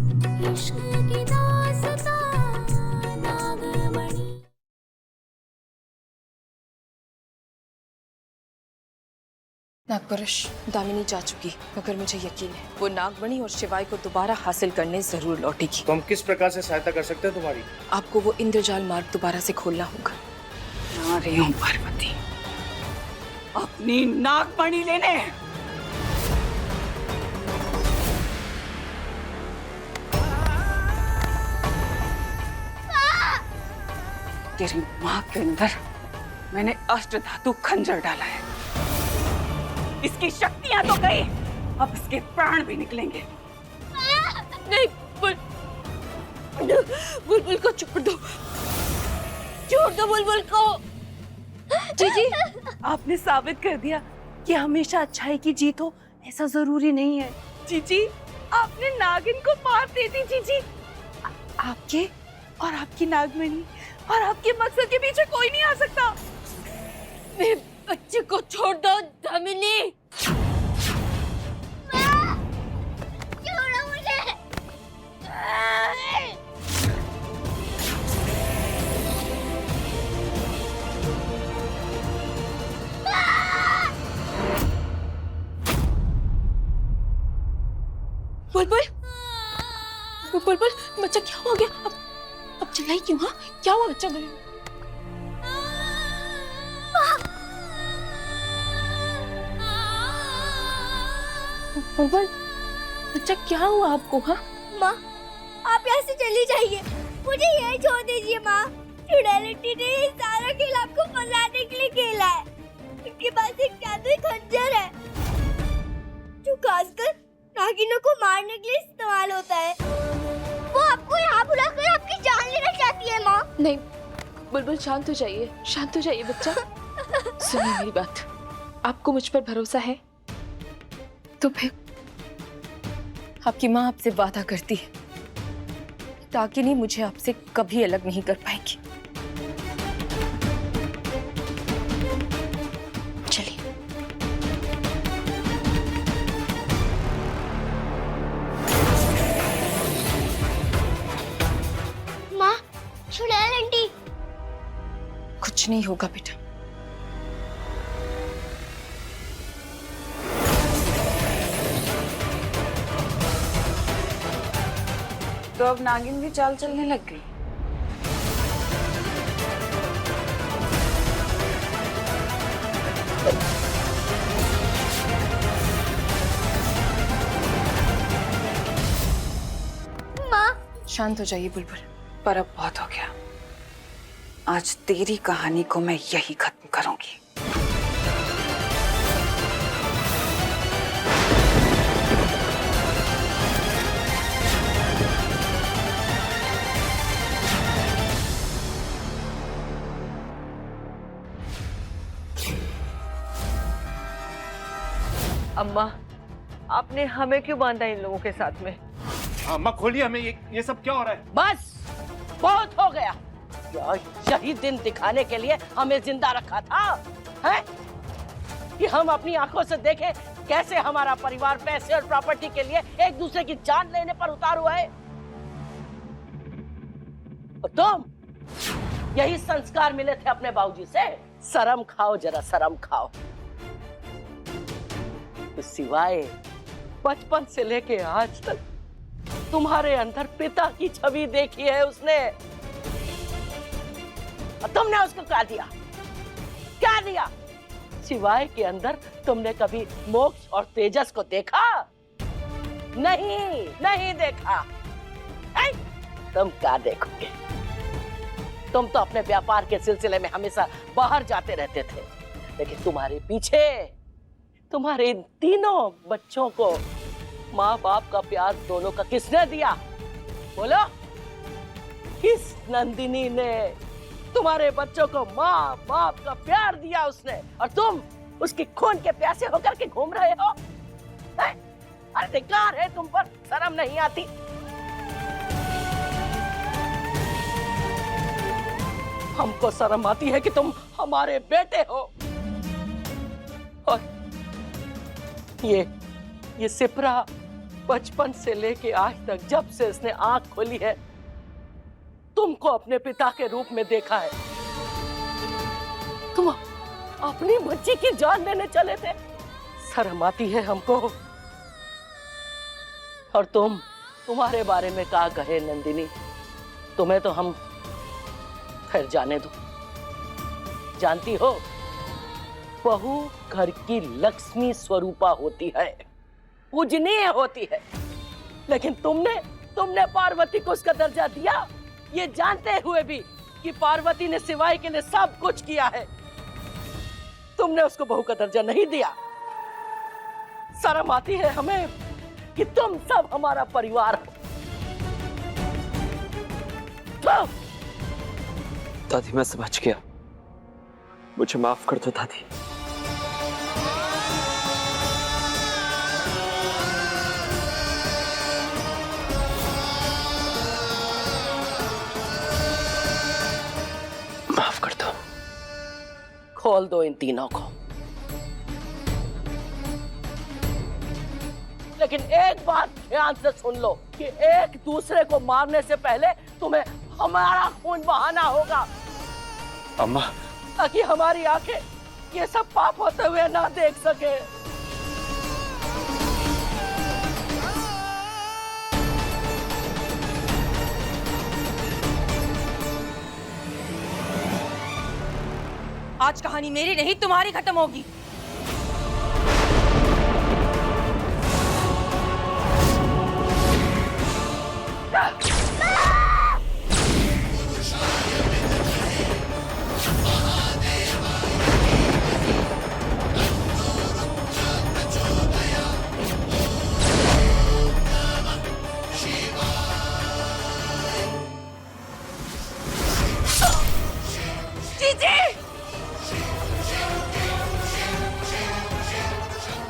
इश्क की दास्तां नागमणि। नागपुरुष, दामिनी जा चुकी, मगर मुझे यकीन है वो नागमणि और शिवाय को दोबारा हासिल करने जरूर लौटेगी। तो हम किस प्रकार से सहायता कर सकते हैं तुम्हारी? आपको वो इंद्रजाल मार्ग दोबारा से खोलना होगा। आ रही हूँ पार्वती, अपनी नागमणि लेने। तेरी माँ के अंदर मैंने अष्टधातु खंजर डाला है। इसकी शक्तियां तो गई, अब इसके प्राण भी निकलेंगे। नहीं, बुलबुल को छोड़ दो, छोड़ दो बुलबुल को। जी, आपने साबित कर दिया कि हमेशा अच्छाई की जीत हो ऐसा जरूरी नहीं है। जीजी, आपने नागिन को मार दे दी। जीजी, आपके और आपकी नागमणि और आपके मकसद के पीछे कोई नहीं आ सकता। मेरे बच्चे को छोड़ दो दामिनी। छोड़ो मुझे। बुलबुल, बुलबुल, बच्चा क्या हो गया? अब चिल्लाई क्यों? हाँ, क्या हुआ बच्चा? बुलबुल, बच्चा क्या हुआ आपको? हाँ माँ, आप यहाँ से चली जाइए, मुझे यही छोड़ दीजिए माँ। चुड़ैल आंटी ने ये सारा खेल आपको फंसाने के लिए खेला है। इनके पास एक जादुई खंजर है जो खासकर नागिनों को मारने के लिए इस्तेमाल होता है। वो आपको यहाँ बुलाकर आपकी जान लेना चाहती है माँ। नहीं, बुलबुल शांत हो जाइए, शांत हो जाइए बच्चा। सुनिए मेरी बात, आपको मुझ पर भरोसा है तो फिर आपकी माँ आपसे वादा करती है डाकिनी मुझे आपसे कभी अलग नहीं कर पाएगी। चलिए। माँ, चुड़ैल आंटी। कुछ नहीं होगा बेटा। तो अब नागिन भी चाल चलने लग गई। माँ, शांत हो जाइए बुलबुल। पर अब बहुत हो गया, आज तेरी कहानी को मैं यही खत्म करूंगी। अम्मा, आपने हमें क्यों बांधा इन लोगों के साथ में? अम्मा खोलिए, हमें ये सब क्या हो रहा है? बस बहुत हो गया। यही दिन दिखाने के लिए हमें जिंदा रखा था, है? कि हम अपनी आंखों से देखें कैसे हमारा परिवार पैसे और प्रॉपर्टी के लिए एक दूसरे की जान लेने पर उतार हुआ है। और तुम, यही संस्कार मिले थे अपने बाबूजी से। शर्म खाओ, जरा शर्म खाओ। तो सिवाय बचपन से लेके आज तक तुम्हारे अंदर पिता की छवि देखी है उसने, और तुमने उसको क्या दिया? क्या दिया? सिवाय के अंदर तुमने कभी मोक्ष और तेजस को देखा? नहीं, नहीं देखा। है? तुम क्या देखोगे? तुम तो अपने व्यापार के सिलसिले में हमेशा बाहर जाते रहते थे, लेकिन तुम्हारे पीछे तुम्हारे इन तीनों बच्चों को माँ बाप का प्यार दोनों का किसने दिया? बोलो, किस नंदिनी ने तुम्हारे बच्चों को माँ बाप का प्यार दिया? उसने। और तुम उसके खून के प्यासे होकर के घूम रहे हो। अरे धिक्कार है तुम पर, शर्म नहीं आती? हमको शर्म आती है कि तुम हमारे बेटे हो। और ये सिपरा बचपन से लेके आज तक जब से इसने आंख खोली है तुमको अपने पिता के रूप में देखा है। तुम अपनी बच्ची की जान लेने चले थे। शर्म आती है हमको। और तुम्हारे बारे में क्या कहे नंदिनी, तुम्हें तो हम फिर जाने दो। जानती हो बहू घर की लक्ष्मी स्वरूपा होती है, पूजनीय होती है, लेकिन तुमने पार्वती को उसका दर्जा दिया, ये जानते हुए भी कि पार्वती ने सिवाय के लिए सब कुछ किया है, तुमने उसको बहू का दर्जा नहीं दिया। शर्म आती है हमें कि तुम सब हमारा परिवार हो। दादी मैं समझ गया, मुझे माफ कर दो दादी। माफ कर दो। खोल दो इन तीनों को। लेकिन एक बात ध्यान से सुन लो कि एक दूसरे को मारने से पहले तुम्हें हमारा खून बहाना होगा, अम्मा ताकि हमारी आंखें ये सब पाप होते हुए ना देख सके। आज कहानी मेरी नहीं तुम्हारी खत्म होगी।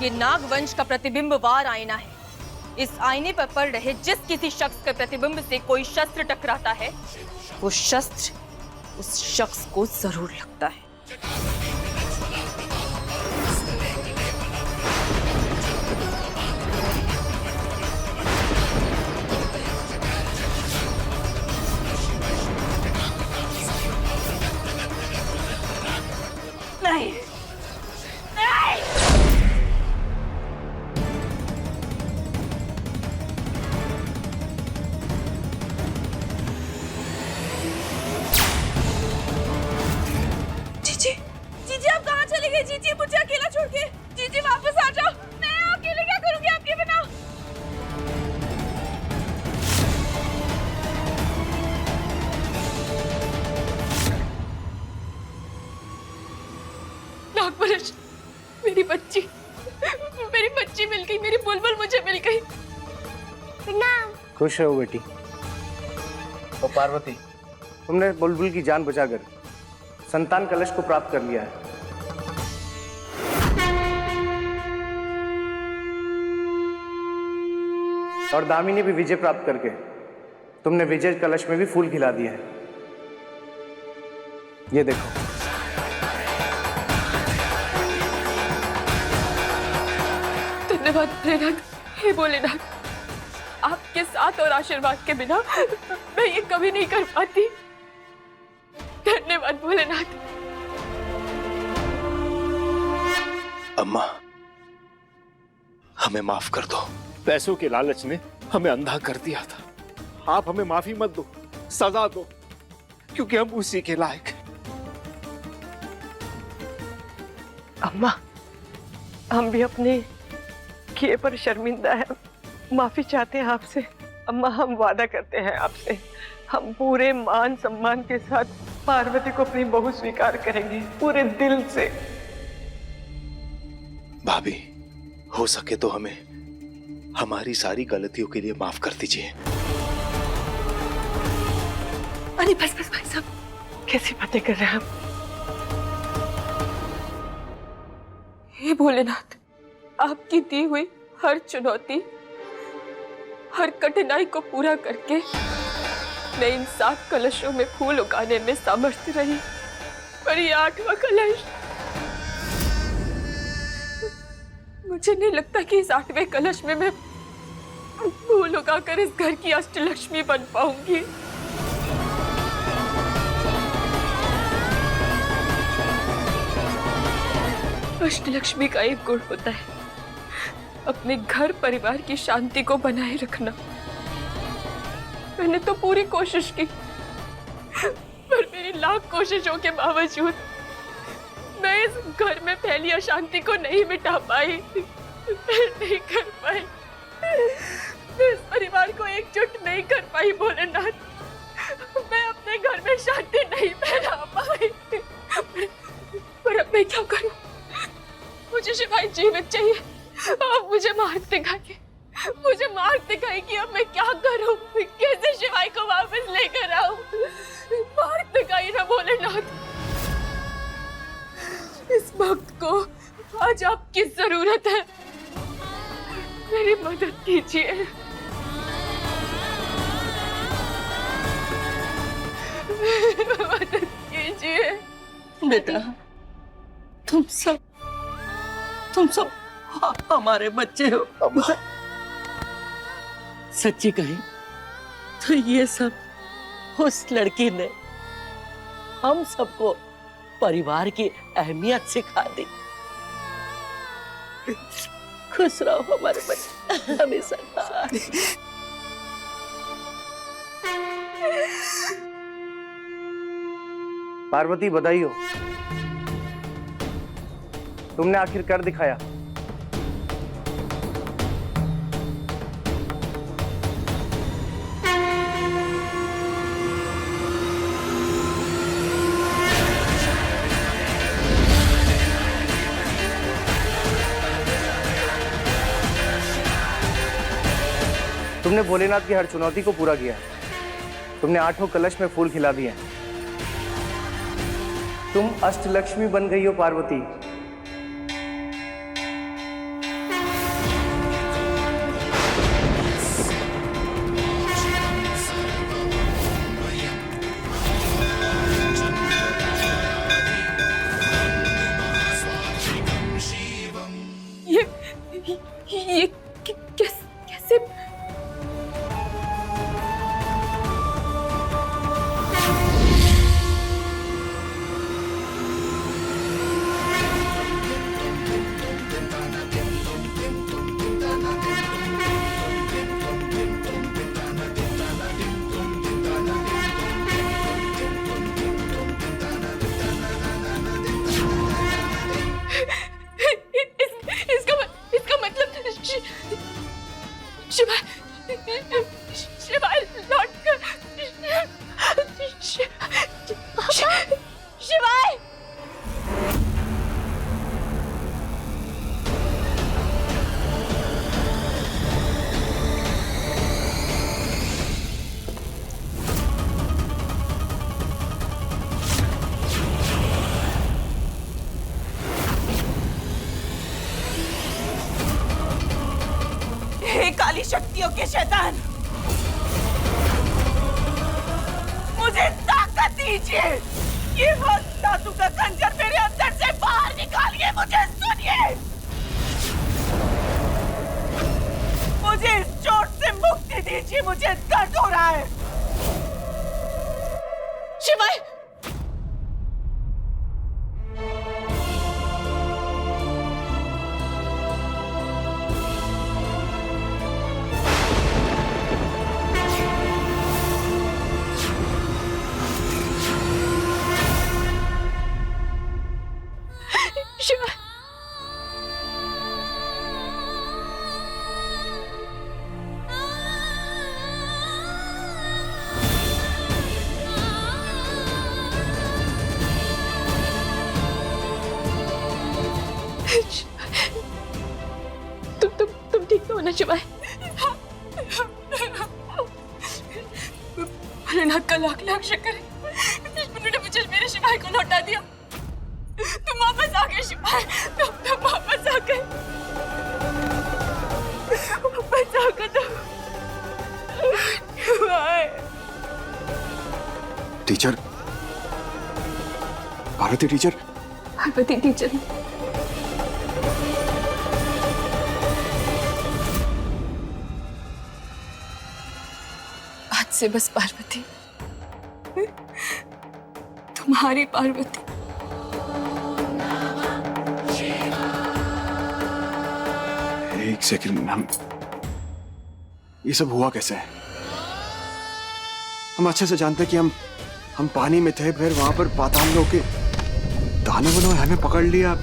ये नागवंश का प्रतिबिंबवार आईना है। इस आईने पर पड़ रहे जिस किसी शख्स के प्रतिबिंब से कोई शस्त्र टकराता है, वो शस्त्र उस शख्स को जरूर लगता है। नहीं, जीजी आप कहाँ चले गए? जीजी मुझे अकेला छोड़ के। जीजी वापस आ जाओ, मैं अकेले क्या करूंगी आपके बिना। नागपरश, मेरी बच्ची मिल गई, मेरी बुलबुल मुझे मिल गई। खुश रहो बेटी। और पार्वती, तुमने बुलबुल की जान बचाकर संतान कलश को प्राप्त कर लिया है। और दामिनी भी विजय प्राप्त करके तुमने विजय कलश में भी फूल खिला दिया है। ये देखो। धन्यवाद भोलेनाथ। हे भोलेनाथ, आपके साथ और आशीर्वाद के बिना मैं ये कभी नहीं कर पाती। धन्यवाद भोलेनाथ। अम्मा हमें माफ कर दो। पैसों के लालच ने हमें अंधा कर दिया था। आप हमें माफी मत दो, सजा दो, क्योंकि हम उसी के लायक हैं। अम्मा, हम भी अपने किए पर शर्मिंदा है, माफी चाहते हैं आपसे। अम्मा, हम वादा करते हैं आपसे, हम पूरे मान सम्मान के साथ पार्वती को अपनी बहू स्वीकार करेंगे, पूरे दिल से। भाभी, हो सके तो हमें हमारी सारी गलतियों के लिए माफ कर दीजिए। अरे बस बस भाई साहब, कैसी बातें कर रहे हैं आप? हे भोलेनाथ, आपकी दी हुई हर चुनौती, हर कठिनाई को पूरा करके मैं इन 7 कलशों में फूल उगाने में समर्थ रही। पर ये 8वां कलश, मुझे नहीं लगता कि इस 8वें कलश में मैं फूल उगाकर इस घर की अष्टलक्ष्मी बन पाऊंगी। अष्टलक्ष्मी का एक गुण होता है अपने घर परिवार की शांति को बनाए रखना। मैंने तो पूरी कोशिश की, पर मेरी लाख कोशिशों के बावजूद मैं इस घर में फैली अशांति को नहीं मिटा पाई, नहीं कर पाई, इस परिवार को एकजुट नहीं कर पाई भोलेनाथ। मैं अपने घर में शांति नहीं फैला पाई। पर अब मैं क्या करूं? मुझे शिवाई जीवित चाहिए। अब मुझे मार दिखाइए, मुझे मार दिखाइए कि अब मैं क्या करूं, कैसे शिवाई को वापस लेकर आऊं। मार दिखाइए ना भोलेनाथ। इस वक्त को आज आपकी जरूरत है, मेरी मदद कीजिए। मदद कीजिए। बेटा, तुम सब हमारे बच्चे हो। सच्ची कही तो ये सब उस लड़की ने हम सबको परिवार की अहमियत सिखा दी। खुश रहो हमारे बच्चे हमेशा। पार्वती, बधाई हो, तुमने आखिर कर दिखाया। तुमने भोलेनाथ की हर चुनौती को पूरा किया। तुमने 8 कलश में फूल खिला दिए। तुम अष्टलक्ष्मी बन गई हो पार्वती। ये कैसे? इसका मतलब शिवाय लौट कर शिवाय। हे काली शक्तियों के शैतान, मुझे ताकत दीजिए। ये धातु का खंजर मेरे अंदर से बाहर निकालिए। मुझे सुनिए, मुझे इस चोट से मुक्ति दीजिए। मुझे दर्द हो रहा है। शिवाय, तुम ठीक हो ना शिवाय? भोलेनाथ का लाख लाख शुक्र है, उन्होंने मुझे मेरे शिवाय को लौटा दिया। तुम वापस आ गए शिवाय, तुम वापस आ गए, वापस आ गए तुम शिवाय। Teacher, Parvati teacher, Parvati teacher, से बस पार्वती, तुम्हारी पार्वती। एक सेकंड, ये सब हुआ कैसे है? हम अच्छे से जानते कि हम पानी में थे, फिर वहां पर पाताल लोक के दानवों ने हमें पकड़ लिया।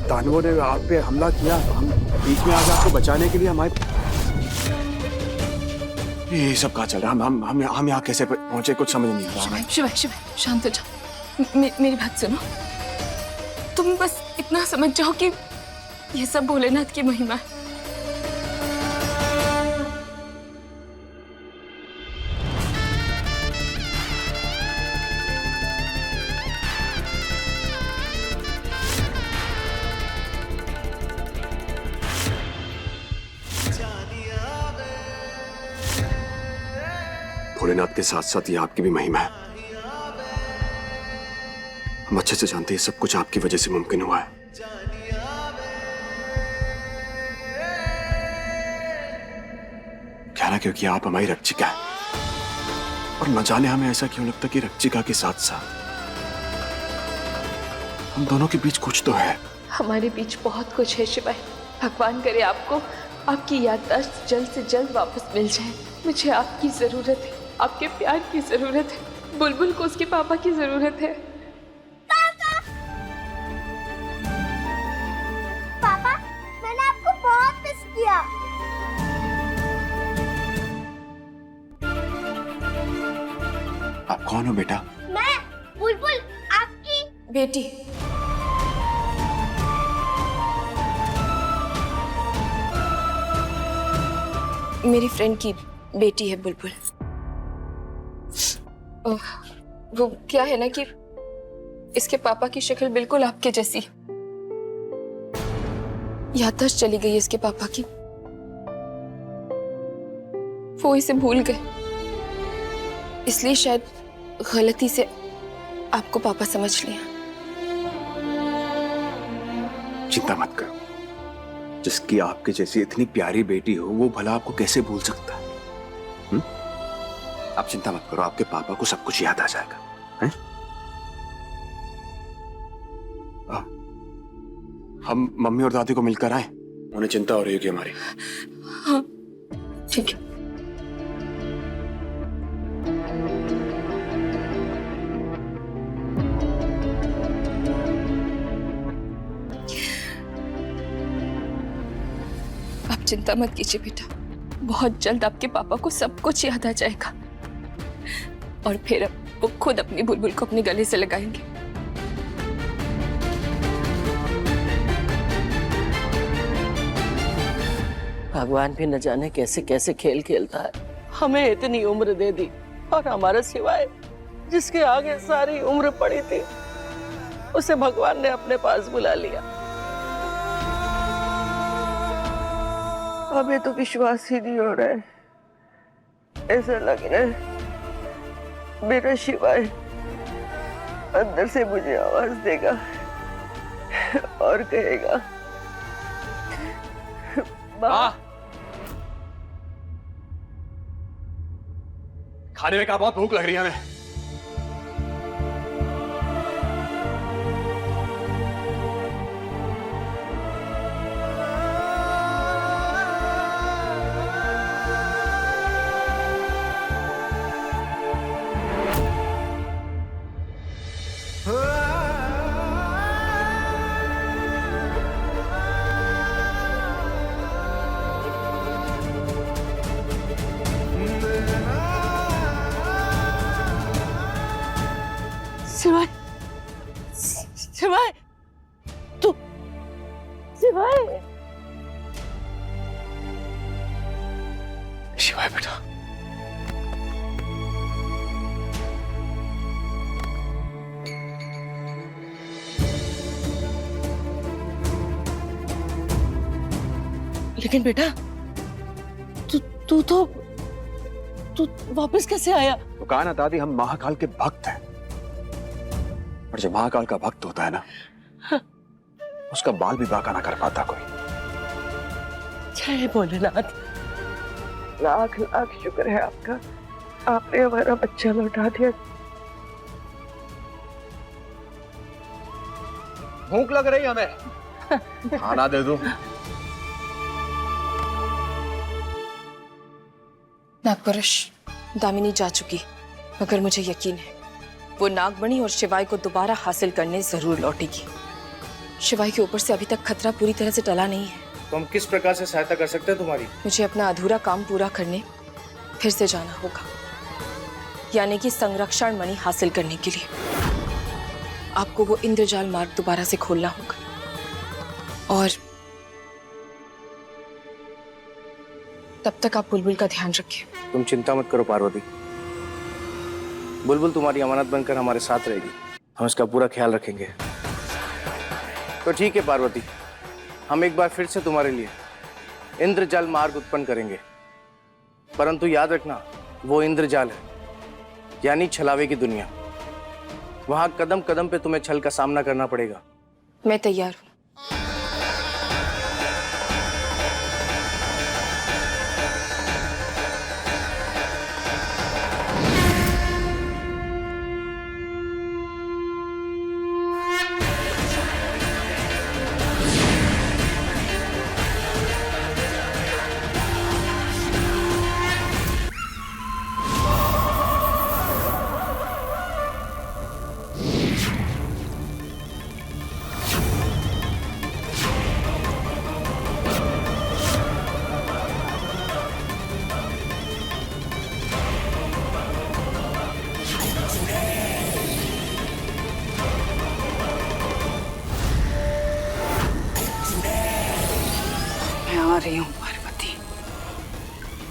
दानवों ने आप पे हमला किया, हम बीच में आज आपको बचाने के लिए हमारे ये सब कहाँ चल रहा है? हम यहाँ कैसे पहुंचे, कुछ समझ नहीं आ रहा हमें। शिवाय शिवाय शांत हो जाओ, मेरी बात सुनो। तुम बस इतना समझ जाओ कि ये सब भोलेनाथ की महिमा है। भोलेनाथ के साथ साथ ये आपकी भी महिमा है। हम अच्छे से जानते हैं सब कुछ आपकी वजह से मुमकिन हुआ है। क्या ना, क्योंकि आप हमारी रक्षिका है। और न जाने हमें ऐसा क्यों लगता कि रक्षिका के साथ साथ हम दोनों के बीच कुछ तो है। हमारे बीच बहुत कुछ है शिवाय। भगवान करे आपको आपकी याददाश्त जल्द से जल्द वापस मिल जाए। मुझे आपकी जरूरत है, आपके प्यार की जरूरत है। बुलबुल को उसके पापा की जरूरत है। पापा, मैंने आपको बहुत मिस किया। आप कौन हो बेटा? मैं बुलबुल, आपकी बेटी। मेरी फ्रेंड की बेटी है बुलबुल। वो क्या है ना कि इसके पापा की शक्ल बिल्कुल आपके जैसी। याददाश्त चली गई इसके पापा की, वो इसे भूल गए, इसलिए शायद गलती से आपको पापा समझ लिया। चिंता मत करो, जिसकी आपके जैसी इतनी प्यारी बेटी हो वो भला आपको कैसे भूल सकता है? आप चिंता मत करो, आपके पापा को सब कुछ याद आ जाएगा। हैं? हम मम्मी और दादी को मिलकर आए, उन्हें चिंता हो रही होगी हमारी। हाँ ठीक है। आप चिंता मत कीजिए बेटा, बहुत जल्द आपके पापा को सब कुछ याद आ जाएगा और फिर वो खुद अपनी बुलबुल को अपने गले से लगाएंगे। भगवान भी न जाने कैसे कैसे खेल खेलता है। हमें इतनी उम्र दे दी और हमारे सिवाय जिसके आगे सारी उम्र पड़ी थी उसे भगवान ने अपने पास बुला लिया। हमें तो विश्वास ही नहीं हो रहा है। ऐसा लग रहा है मेरा शिवाय अंदर से मुझे आवाज देगा और कहेगा, माँ। खाने में क्या बहुत भूख लग रही है हमें। शिवाय, शिवाय, तू शिवाय, शिवाय बेटा, लेकिन बेटा तू वापस कैसे आया? तो कहा ना दादी, हम महाकाल के भक्त हैं और जब महाकाल का भक्त होता है ना, उसका बाल भी बांका ना कर पाता कोई। जय भोलेनाथ। लाख लाख शुक्र है आपका, आपने हमारा बच्चा लौटा दिया। भूख लग रही हमें, खाना दे दो। नागपुरुष, दामिनी जा चुकी, मगर मुझे यकीन है वो नागमणि और शिवाय को दोबारा हासिल करने जरूर लौटेगी। शिवाय के ऊपर से अभी तक खतरा पूरी तरह से टला नहीं है। तो हम किस प्रकार से सहायता कर सकते हैं तुम्हारी? मुझे अपना अधूरा काम पूरा करने फिर से जाना होगा, यानी कि संरक्षण मणि हासिल करने के लिए आपको वो इंद्रजाल मार्ग दोबारा से खोलना होगा। और तब तक आप बुलबुल का ध्यान रखिए। तुम चिंता मत करो पार्वती, बुलबुल तुम्हारी अमानत बनकर हमारे साथ रहेगी, हम इसका पूरा ख्याल रखेंगे। तो ठीक है पार्वती, हम एक बार फिर से तुम्हारे लिए इंद्रजाल मार्ग उत्पन्न करेंगे, परंतु याद रखना वो इंद्रजाल है, यानी छलावे की दुनिया। वहां कदम कदम पे तुम्हें छल का सामना करना पड़ेगा। मैं तैयार हूं। मैं आ रही हूँ पार्वती,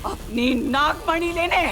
अपनी नागमणि लेने।